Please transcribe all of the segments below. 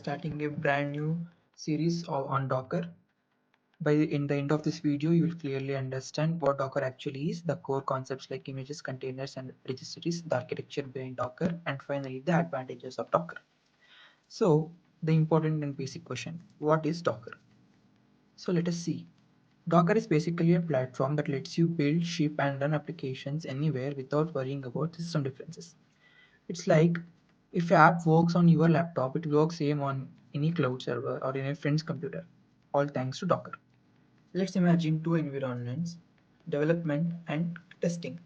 starting a brand new series on Docker. In the end of this video, you will clearly understand what Docker actually is, the core concepts like images, containers, and registries, the architecture behind Docker, and finally the advantages of Docker. So, the important and basic question: what is Docker? So let us see. Docker is basically a platform that lets you build, ship, and run applications anywhere without worrying about system differences. It's like if an app works on your laptop, it works same on any cloud server or in a friend's computer, all thanks to Docker. Let's imagine two environments, development and testing.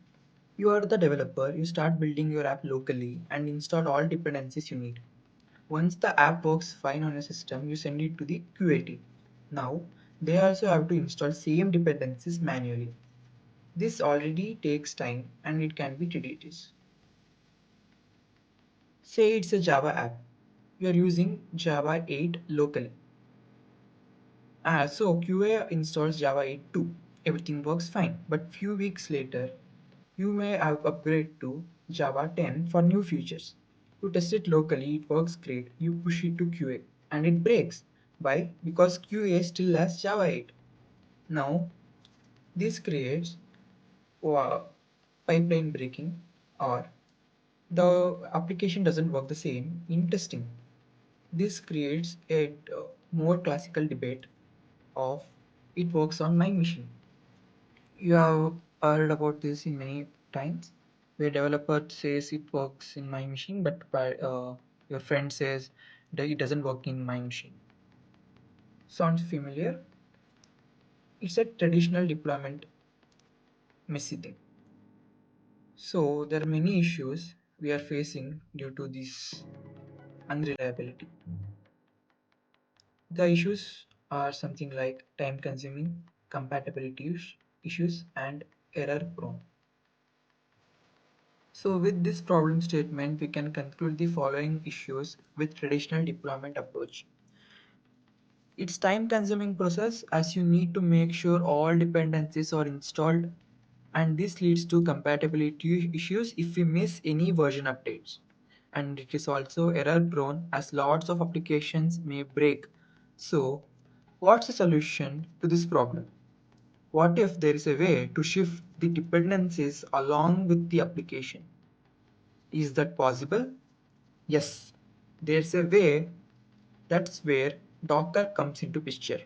You are the developer, you start building your app locally and install all dependencies you need. Once the app works fine on your system, you send it to the QA team. Now, they also have to install same dependencies manually. This already takes time and it can be tedious. Say it's a Java app. You are using Java 8 locally. So QA installs Java 8 too. Everything works fine. But few weeks later, you may have upgrade to Java 10 for new features. You test it locally, it works great. You push it to QA and it breaks. Why? Because QA still has Java 8. Now, this creates pipeline breaking, or the application doesn't work the same in testing. This creates a more classical debate of it works on my machine. You have heard about this in many times, where developer says it works in my machine, but your friend says that it doesn't work in my machine. Sounds familiar? It's a traditional deployment messy thing. So there are many issues we are facing due to this unreliability. The issues are something like time consuming, compatibility issues, and error prone. So with this problem statement, we can conclude the following issues with traditional deployment approach. It's time consuming process as you need to make sure all dependencies are installed, and this leads to compatibility issues if we miss any version updates. And it is also error prone as lots of applications may break. So what's the solution to this problem? What if there is a way to shift the dependencies along with the application? Is that possible? Yes, there's a way. That's where Docker comes into picture.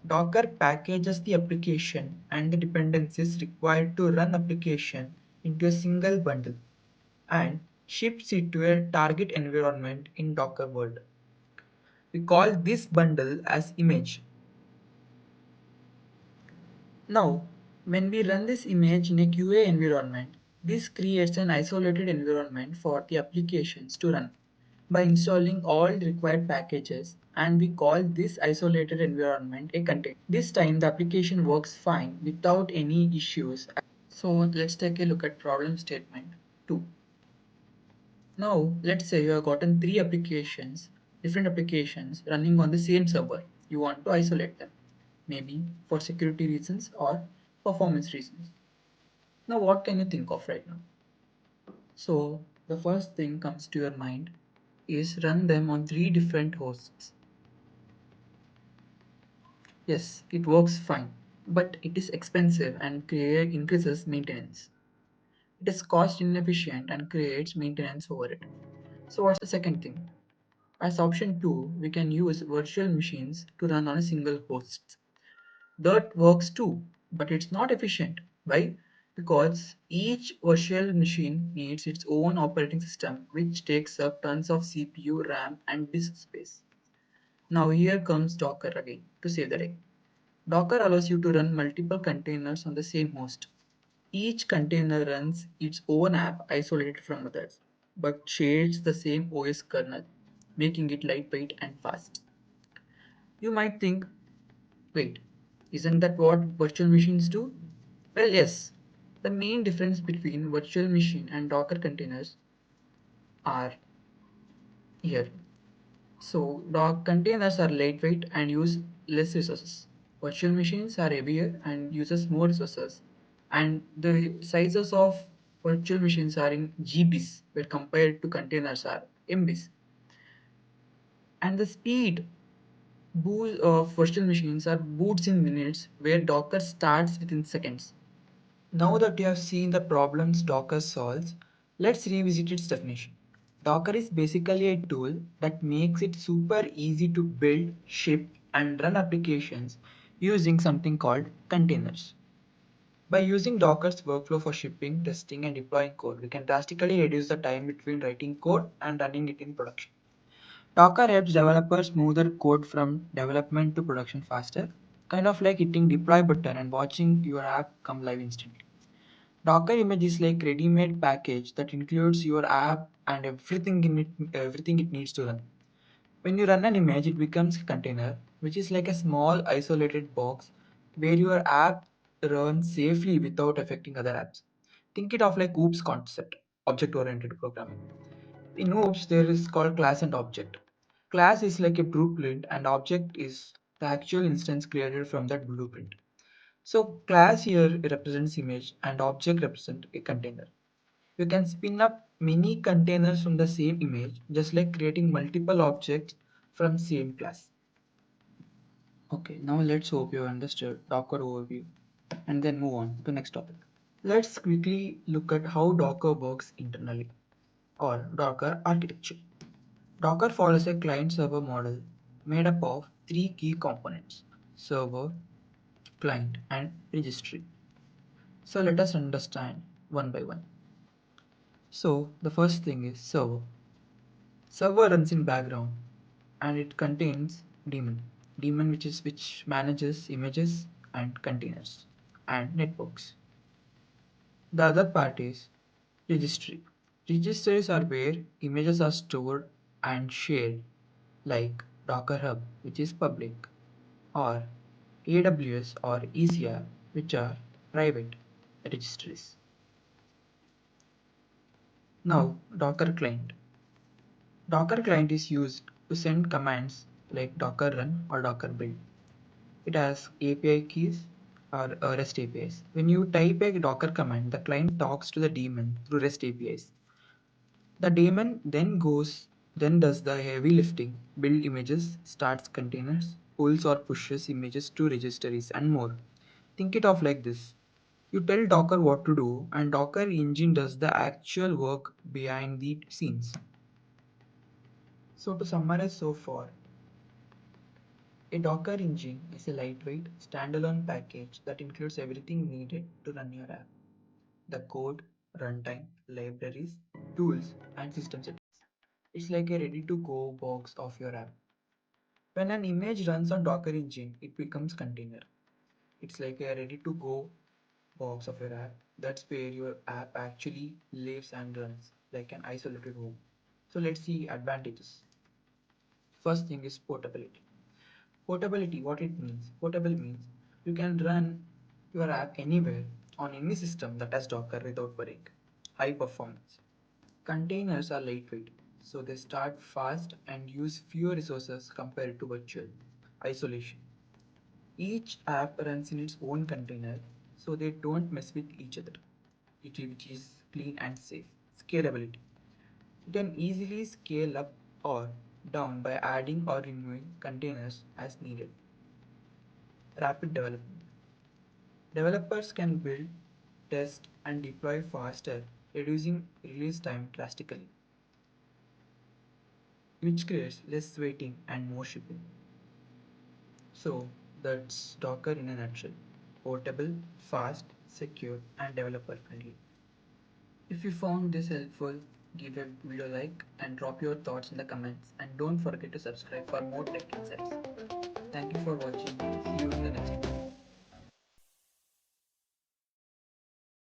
Docker packages the application and the dependencies required to run application into a single bundle and ships it to a target environment in Docker world. We call this bundle as image. Now, when we run this image in a QA environment, this creates an isolated environment for the applications to run by installing all required packages, and we call this isolated environment a container. This time the application works fine without any issues. So let's take a look at problem statement 2. Now let's say you have gotten three different applications running on the same server. You want to isolate them, maybe for security reasons or performance reasons. Now what can you think of right now? So the first thing comes to your mind is run them on three different hosts. Yes, it works fine, but it is expensive and increases maintenance. It is cost inefficient and creates maintenance overhead. So what's the second thing? As option 2, we can use virtual machines to run on a single host. That works too, but it's not efficient. Why? Because each virtual machine needs its own operating system, which takes up tons of CPU, RAM, and disk space. Now here comes Docker again to save the day. Docker allows you to run multiple containers on the same host. Each container runs its own app isolated from others, but shares the same OS kernel, making it lightweight and fast. You might think, wait, isn't that what virtual machines do? Well, yes. The main difference between virtual machine and Docker containers are here. So, containers are lightweight and use less resources. Virtual machines are heavier and uses more resources. And the sizes of virtual machines are in GBs, where compared to containers are MBs. And the speed boost of virtual machines are boots in minutes, where Docker starts within seconds. Now that you have seen the problems Docker solves, let's revisit its definition. Docker is basically a tool that makes it super easy to build, ship, and run applications using something called containers. By using Docker's workflow for shipping, testing, and deploying code, we can drastically reduce the time between writing code and running it in production. Docker helps developers move their code from development to production faster, kind of like hitting deploy button and watching your app come live instantly. Docker image is like ready-made package that includes your app and everything it needs to run. When you run an image, it becomes a container, which is like a small isolated box where your app runs safely without affecting other apps. Think it of like OOPS concept, object-oriented programming. In OOPS, there is called class and object. Class is like a blueprint, and object is the actual instance created from that blueprint. So class here represents image and object represent a container. You can spin up many containers from the same image, just like creating multiple objects from same class. Okay, now let's hope you understood Docker overview and then move on to next topic. Let's quickly look at how Docker works internally or Docker architecture. Docker follows a client-server model made up of three key components: server, client, and registry. So let us understand one by one. So the first thing is server. Server runs in background and it contains daemon. Daemon which manages images and containers and networks. The other part is registry. Registries are where images are stored and shared, like Docker Hub, which is public, or AWS or ECR, which are private registries. Now, Docker client. Docker client is used to send commands like Docker run or Docker build. It has API keys or REST APIs. When you type a Docker command, the client talks to the daemon through REST APIs. The daemon then does the heavy lifting, build images, starts containers, pulls or pushes images to registries and more. Think it of like this. You tell Docker what to do and Docker engine does the actual work behind the scenes. So to summarize so far, a Docker engine is a lightweight, standalone package that includes everything needed to run your app: the code, runtime, libraries, tools, and system settings. It's like a ready-to-go box of your app. When an image runs on Docker engine, it becomes container. It's like a ready-to-go box of your app. That's where your app actually lives and runs, like an isolated home. So let's see advantages. First thing is portability. Portability, what it means? Portable means you can run your app anywhere on any system that has Docker without worrying. High performance. Containers are lightweight, so they start fast and use fewer resources compared to virtual. Isolation. Each app runs in its own container, so they don't mess with each other, which is clean and safe. Scalability. You can easily scale up or down by adding or removing containers as needed. Rapid development. Developers can build, test, and deploy faster, reducing release time drastically, which creates less waiting and more shipping. So that's Docker in a nutshell: portable, fast, secure, and developer friendly. If you found this helpful, give a video like and drop your thoughts in the comments, and don't forget to subscribe for more tech insights. Thank you for watching. See you in the next video.